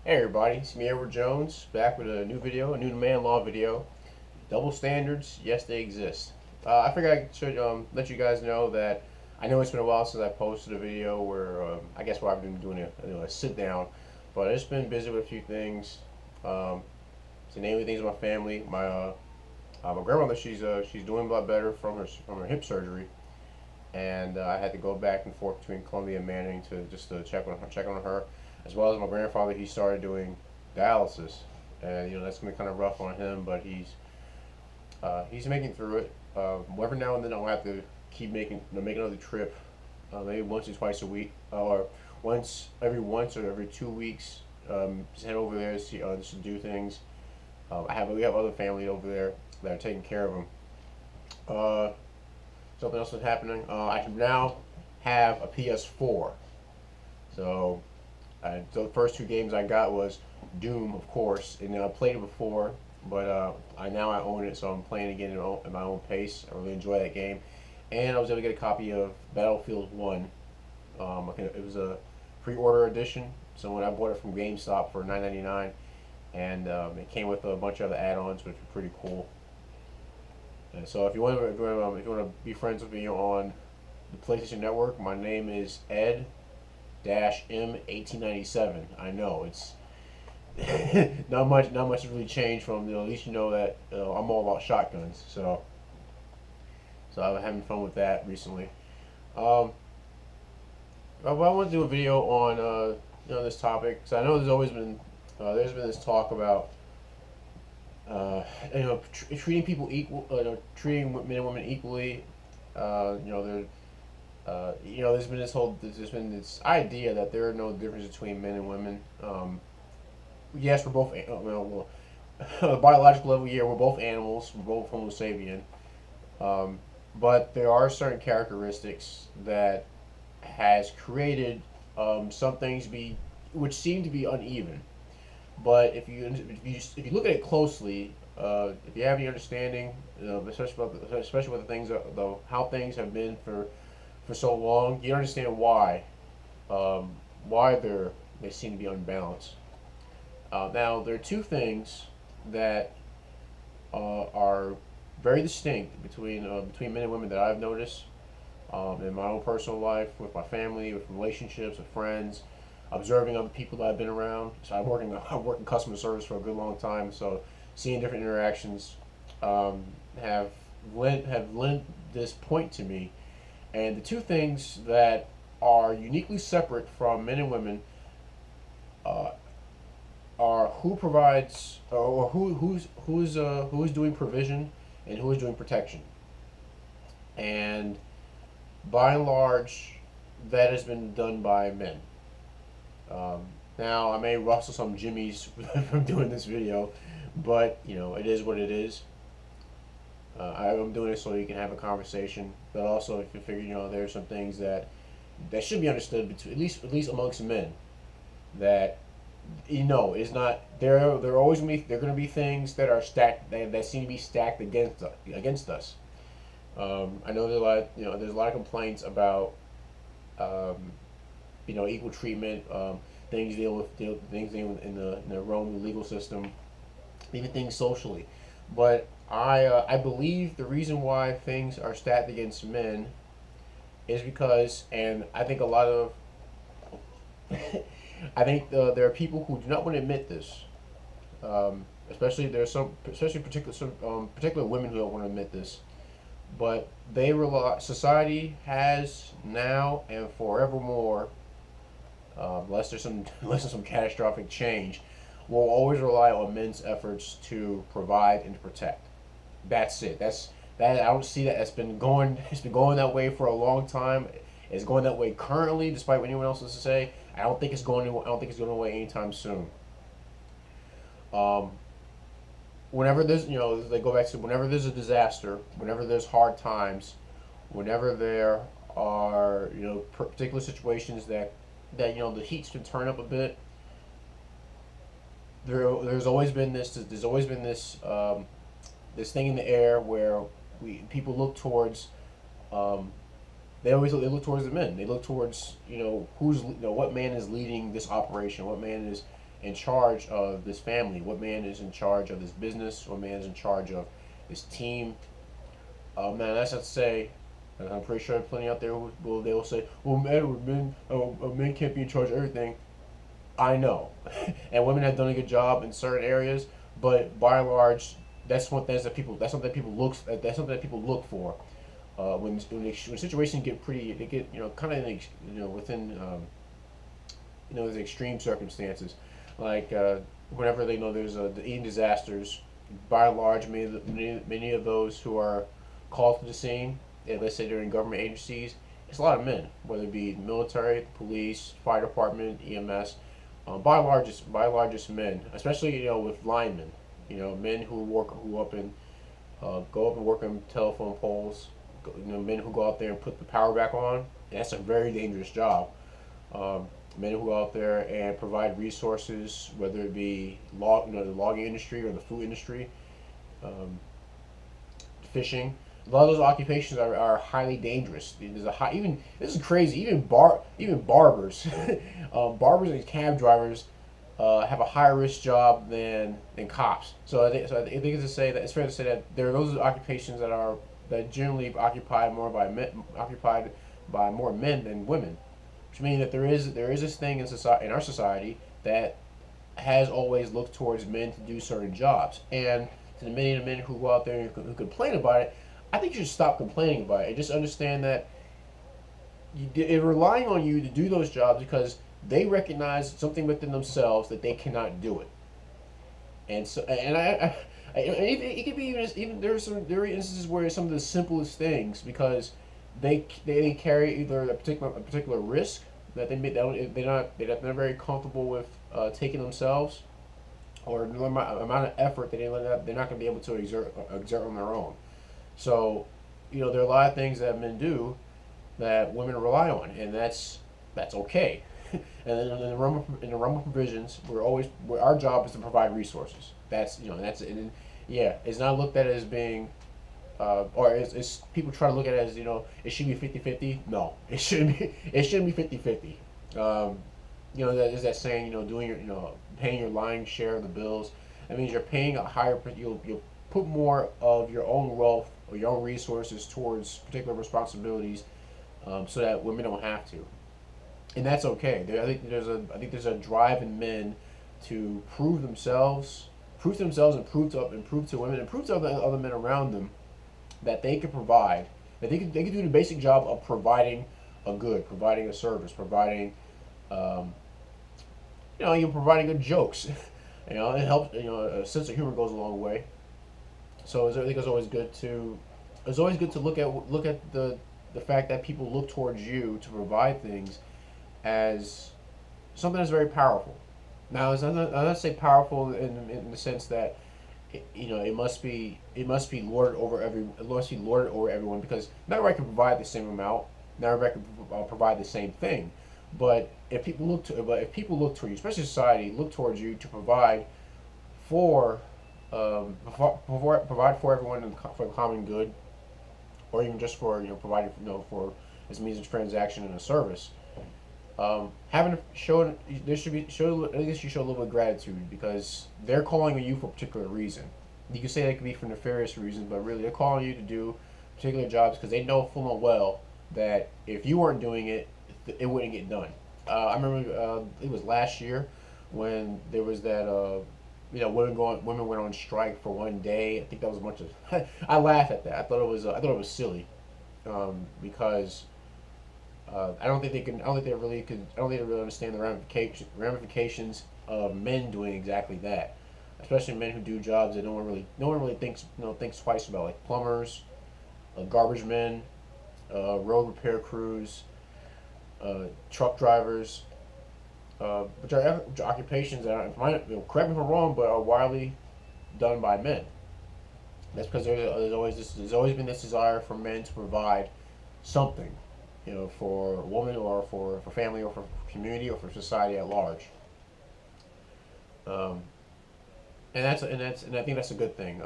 Hey everybody, it's me Edward Jones, back with a new video, a new man law video. Double standards, yes they exist. I figured I should let you guys know that I know it's been a while since I posted a video where I guess where I've been doing a sit down, but I've just been busy with a few things. Um, to name the things with my family, my grandmother she's doing a lot better from her hip surgery, and I had to go back and forth between Columbia and Manning to just to check on her, as well as my grandfather. He started doing dialysis, and that's gonna be kind of rough on him, but he's making through it. Every now and then I'll have to keep make another trip, maybe once or twice a week, or once or every 2 weeks. Just head over there to see just to do things. We have other family over there that are taking care of him. Uh, Something else is happening. I now have a PS4. So, so the first two games I got was Doom, of course, and I played it before, but I own it, so I'm playing again at my own pace. I really enjoy that game, and I was able to get a copy of Battlefield One. It was a pre-order edition, so when I bought it from GameStop for $9.99, and it came with a bunch of other add-ons, which were pretty cool. And so if you want to be friends with me on the PlayStation Network, my name is Ed-M1897. I know it's not much has really changed from at least you know that I'm all about shotguns. So I've been having fun with that recently. Um, I want to do a video on this topic because I know there's been this talk about treating people equal, treating men and women equally. There's been this idea that there are no difference between men and women. Yes, we're both, biological level, yeah, we're both animals, we're both Homo sapien. Um, but there are certain characteristics that has created some things which seem to be uneven. But if you look at it closely, if you have any understanding, especially with the things how things have been for so long, you understand um, why they seem to be unbalanced. Now there are two things that are very distinct between men and women that I've noticed in my own personal life, with my family, with relationships, with friends, observing other people that I've been around. So I've worked in customer service for a good long time. So seeing different interactions um, have lent this point to me. And the two things that are uniquely separate from men and women uh, are who provides or who's doing provision and who is doing protection. And by and large, that has been done by men. Um, Now I may rustle some jimmies from doing this video, but it is what it is. I'm doing it so you can have a conversation, but also if you figure there are some things that should be understood between, at least amongst men, that it's not there are always going to be things that are stacked that seem to be stacked against us. I know there's a lot of complaints about um, equal treatment, things deal with in the Roman legal system, even things socially. But I believe the reason why things are stacked against men is because, and I think a lot of I think there are people who do not want to admit this. Especially there's some, especially particular women who don't want to admit this. But society has now and forevermore, unless there's some unless there's some catastrophic change, will always rely on men's efforts to provide and to protect. That's it. I don't see that. It's been going that way for a long time. It's going that way currently, despite what anyone else has to say. I don't think it's going away anytime soon. Um, Whenever there's, they go back to whenever there's a disaster, whenever there's hard times, whenever there are, particular situations that the heat's can turn up a bit. There's always been this thing in the air where people look towards um, they look towards the men. They look towards what man is leading this operation, what man is in charge of this family, what man is in charge of this business, what man is in charge of this team. Man, that's not to say, and I'm pretty sure plenty out there who will they will say, well, men can't be in charge of everything. I know, and women have done a good job in certain areas, but by and large, that's something that people look for. When situations get pretty, they get kind of within there's extreme circumstances, like whenever they know there's the eating disasters. By and large, many of those who are called to the scene, and let's say they're in government agencies, it's a lot of men, whether it be military, police, fire department, EMS. By and large, it's men, especially with linemen, men who go up and work on telephone poles, men who go out there and put the power back on. And that's a very dangerous job. Men who go out there and provide resources, whether it be the logging industry or the food industry, um, fishing. A lot of those occupations are highly dangerous. There's a high, even this is crazy. Even barbers, barbers and cab drivers have a higher risk job than cops. So I think it's fair to say that there are those occupations that generally occupied by more men than women, which means that there is this thing in our society that has always looked towards men to do certain jobs. And to the many men who go out there and who complain about it, I think you should stop complaining about it and just understand that they're relying on you to do those jobs because they recognize something within themselves that they cannot do it. And so, and it could be even there are instances where it's some of the simplest things because they carry either a particular risk that they're not very comfortable with taking themselves, or the amount of effort that they're not going to be able to exert on their own. So, there are a lot of things that men do that women rely on, and that's okay. And then in the realm of provisions, our job is to provide resources. It's not looked at as being, or it's people try to look at it as it should be 50-50. No, it shouldn't be 50-50. That is that saying, doing paying your lying share of the bills. That means you're paying you'll put more of your own wealth or your own resources towards particular responsibilities, so that women don't have to, and that's okay. I think there's a drive in men to prove to themselves, and prove to women, and prove to other men around them that they can provide, that they can do the basic job of providing providing a service, providing, even providing good jokes. It helps. A sense of humor goes a long way. So I think it's always good to look at the fact that people look towards you to provide things as something that's very powerful. Now, I'm not say powerful in the sense that it must be lorded over everyone, because not everybody can provide the same amount, not everybody can provide the same thing. But if people look to you, especially society, look towards you to provide for provide for everyone for the common good, or even just for providing for as means of transaction and a service. Having shown there should be show At least you show a little bit of gratitude, because they're calling on you for a particular reason. You can say that could be for nefarious reasons, but really they're calling you to do particular jobs because they know full and well that if you weren't doing it, it wouldn't get done. I remember it was last year when there was that women went on strike for one day. I think that was a bunch of I laughed at that. I thought it was silly, because I don't think they really understand the ramifications of men doing exactly that, especially men who do jobs that no one really thinks twice about, like plumbers, garbage men, road repair crews, truck drivers, which are occupations that correct me if I'm wrong, but are widely done by men. That's because there's always been this desire for men to provide something, for a woman, or for family, or for community, or for society at large. Um, and I think that's a good thing.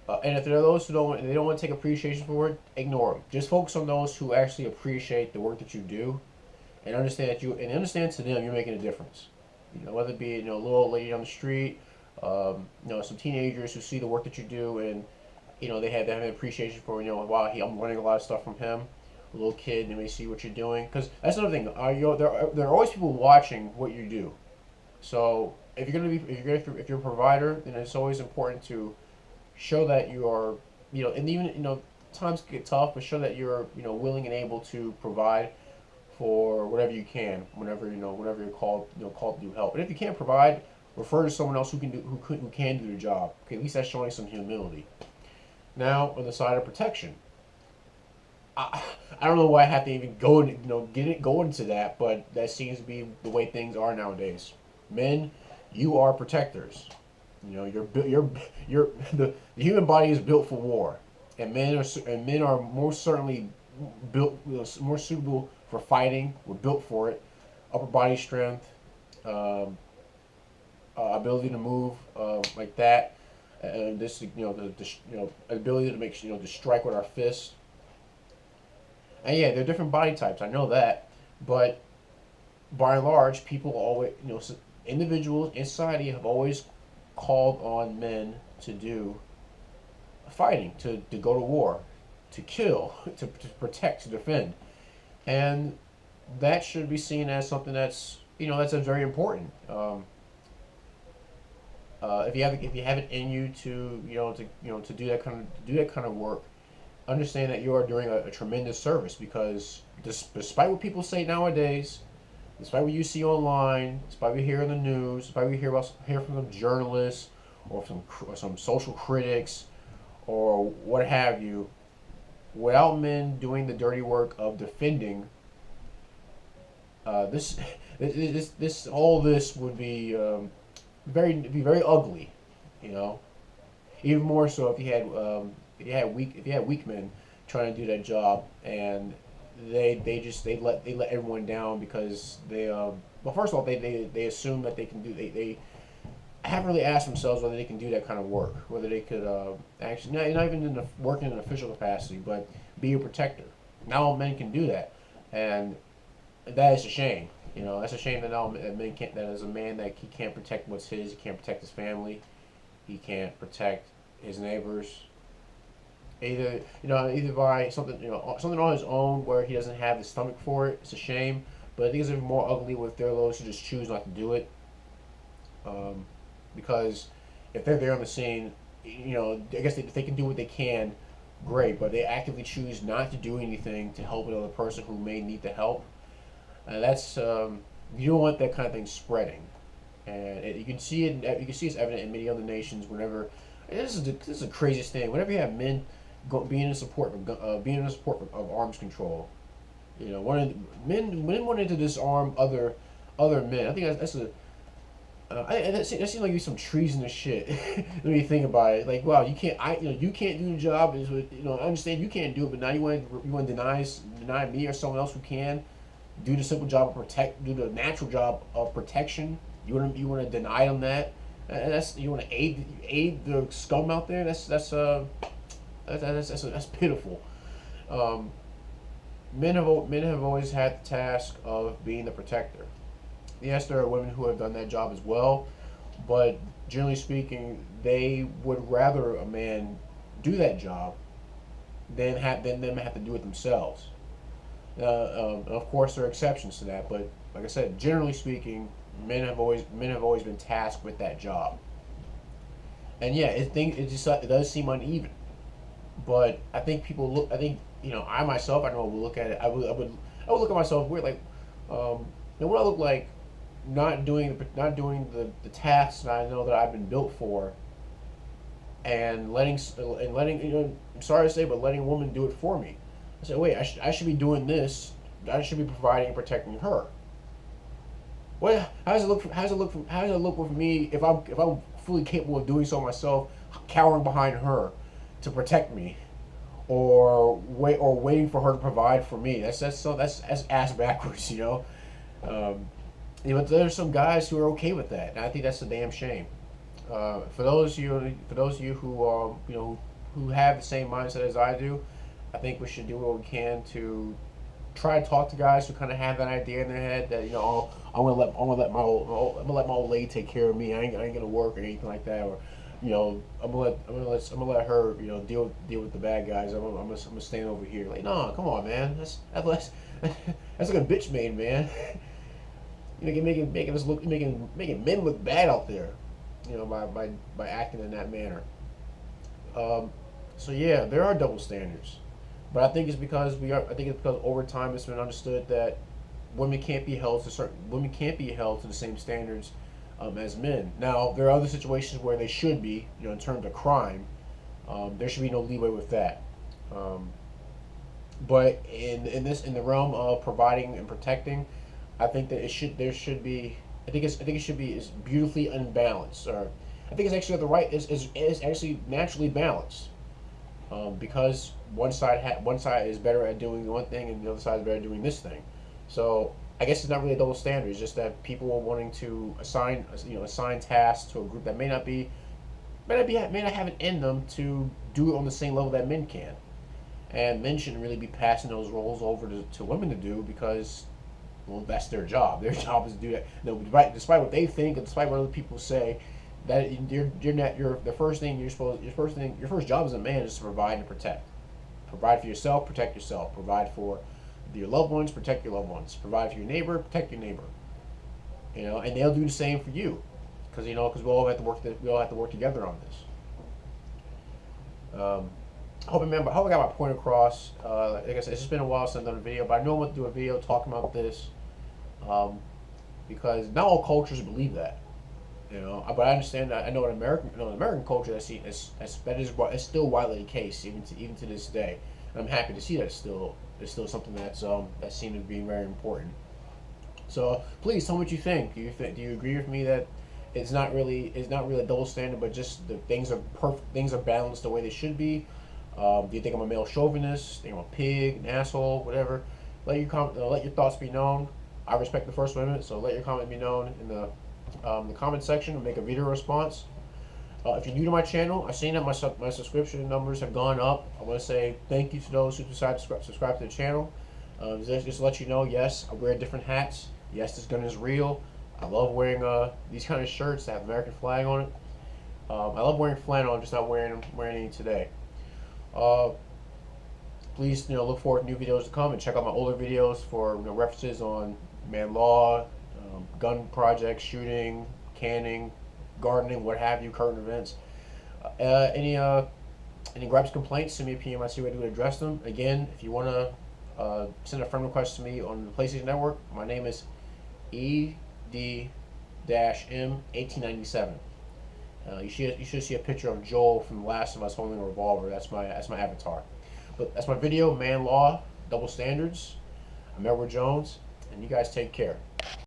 And if there are those who don't want to take appreciation for it, ignore them. Just focus on those who actually appreciate the work that you do, and understand to them you're making a difference. whether it be a little old lady on the street, some teenagers who see the work that you do, and they have an appreciation for wow, I'm learning a lot of stuff from him. A little kid, they may see what you're doing, because that's another thing. There are always people watching what you do. So if you're a provider, then it's always important to show that you are, and even times get tough, but show that you're willing and able to provide for whatever you can, whenever you're called to do help. And if you can't provide, refer to someone else who can do the job. Okay, at least that's showing some humility. Now on the side of protection, I don't know why I have to even go into that, but that seems to be the way things are nowadays. Men, you are protectors. The human body is built for war, and men are more certainly built, more suitable for fighting. We're built for it. Upper body strength, ability to move like that, and this the ability to make to strike with our fists. And yeah, there are different body types. I know that, but by and large, people always individuals in society have always called on men to do fighting, to go to war, to kill, to protect, to defend, and that should be seen as something that's very important. If you have it in you to do that kind of work, understand that you are doing a tremendous service, because despite what people say nowadays, despite what you see online, despite what you hear in the news, despite what you hear from the journalists or some social critics or what have you, without men doing the dirty work of defending, this all this would be very ugly, you know. Even more so if you had weak men trying to do that job, and they let everyone down because first of all they assume that they can do they haven't really asked themselves whether they can do that kind of work, whether they could actually not even working in an official capacity, but be a protector. Not all men can do that, and that is a shame. That's a shame that men can't. That as a man, that he can't protect what's his. He can't protect his family. He can't protect his neighbors. Either by something on his own where he doesn't have the stomach for it. It's a shame, but I think it's even more ugly if there are those who just choose not to do it. Because if they're there on the scene, I guess if they can do what they can, great. But they actively choose not to do anything to help another person who may need the help. That's you don't want that kind of thing spreading, and you can see it. You can see it's evident in many other nations. Whenever this is the craziest thing. Whenever you have men being in support of arms control, men wanting to disarm other men. I think that's a that seems like some treasonous shit. When you think about it, like, wow, you can't do the job. I understand you can't do it, but now you want to deny me or someone else who can do the simple job of do the natural job of protection. You want to deny them that. You want to aid the scum out there. That's pitiful. Men have always had the task of being the protector. Yes, there are women who have done that job as well, but generally speaking, they would rather a man do that job than them have to do it themselves. Of course, there are exceptions to that, but like I said, generally speaking, men have always been tasked with that job. And yeah, it does seem uneven, but I think people look. I think I myself, I know will look at it. I would look at myself weird, like, and what I look like, not doing the tasks that I know that I've been built for, and letting I'm sorry to say, but letting a woman do it for me. I said, wait, I should be doing this. I should be providing and protecting her. What? How does it look with me if I'm fully capable of doing so myself, cowering behind her to protect me, or waiting for her to provide for me? That's ass backwards, But there's some guys who are okay with that, and I think that's a damn shame. For those of you who have the same mindset as I do, I think we should do what we can to try to talk to guys who kind of have that idea in their head that, you know, oh, I'm gonna let I'm gonna let my old lady take care of me. I ain't gonna work or anything like that, or, you know, I'm gonna let her, you know, deal with the bad guys. I'm gonna stand over here. Like, no, come on, man. That's like a bitch made, man. You know, making us look making men look bad out there. You know, by acting in that manner. Um, so yeah, there are double standards, but I think it's because I think it's because over time it's been understood that women can't be held to the same standards as men. Now there are other situations where they should be. You know, in terms of crime, there should be no leeway with that. Um, but in the realm of providing and protecting, I think that it should there should be. I think it should be is beautifully unbalanced, or I think it's actually is actually naturally balanced, because one side is better at doing one thing and the other side is better at doing this thing. So I guess it's not really a double standard. It's just that people are wanting to assign tasks to a group that may not have it in them to do it on the same level that men can. And men shouldn't really be passing those roles over to women to do, because, well, that's their job. Their job is to do that. No, despite what they think and despite what other people say, that you're not you're the first thing your first job as a man is to provide and protect. Provide for yourself, protect yourself. Provide for your loved ones, protect your loved ones. Provide for your neighbor, protect your neighbor. You know, and they'll do the same for you, because we all have to work together on this. I hope I got my point across. Like I said, it's just been a while since I've done a video, but I know I want to do a video talking about this, because not all cultures believe that. You know, but I understand that. I know in American culture, that is still widely the case, even to this day. And I'm happy to see that it's still something that's seen as being very important. So please tell me what you think. Do you agree with me that it's not really a double standard, but just the things are balanced the way they should be? Do you think I'm a male chauvinist? Think I'm a pig, an asshole, whatever? Let your thoughts be known. I respect the First Amendment, so let your comment be known in the comment section and make a video response. If you're new to my channel, I've seen that my subscription numbers have gone up. I want to say thank you to those who decide to subscribe to the channel. Just to let you know, yes, I wear different hats. Yes, this gun is real. I love wearing these kind of shirts that have American flag on it. I love wearing flannel. I'm just not wearing any today. Please, look forward to new videos to come, and check out my older videos for references on man law, gun projects, shooting, canning, gardening, what have you, current events. Any gripes, complaints, send me a PM. I see where to address them. Again, if you want to send a friend request to me on the PlayStation Network, my name is ED-M1897. You should see a picture of Joel from The Last of Us holding a revolver. That's my avatar. But that's my video, Man Law, Double Standards. I'm Edward Jones, and you guys take care.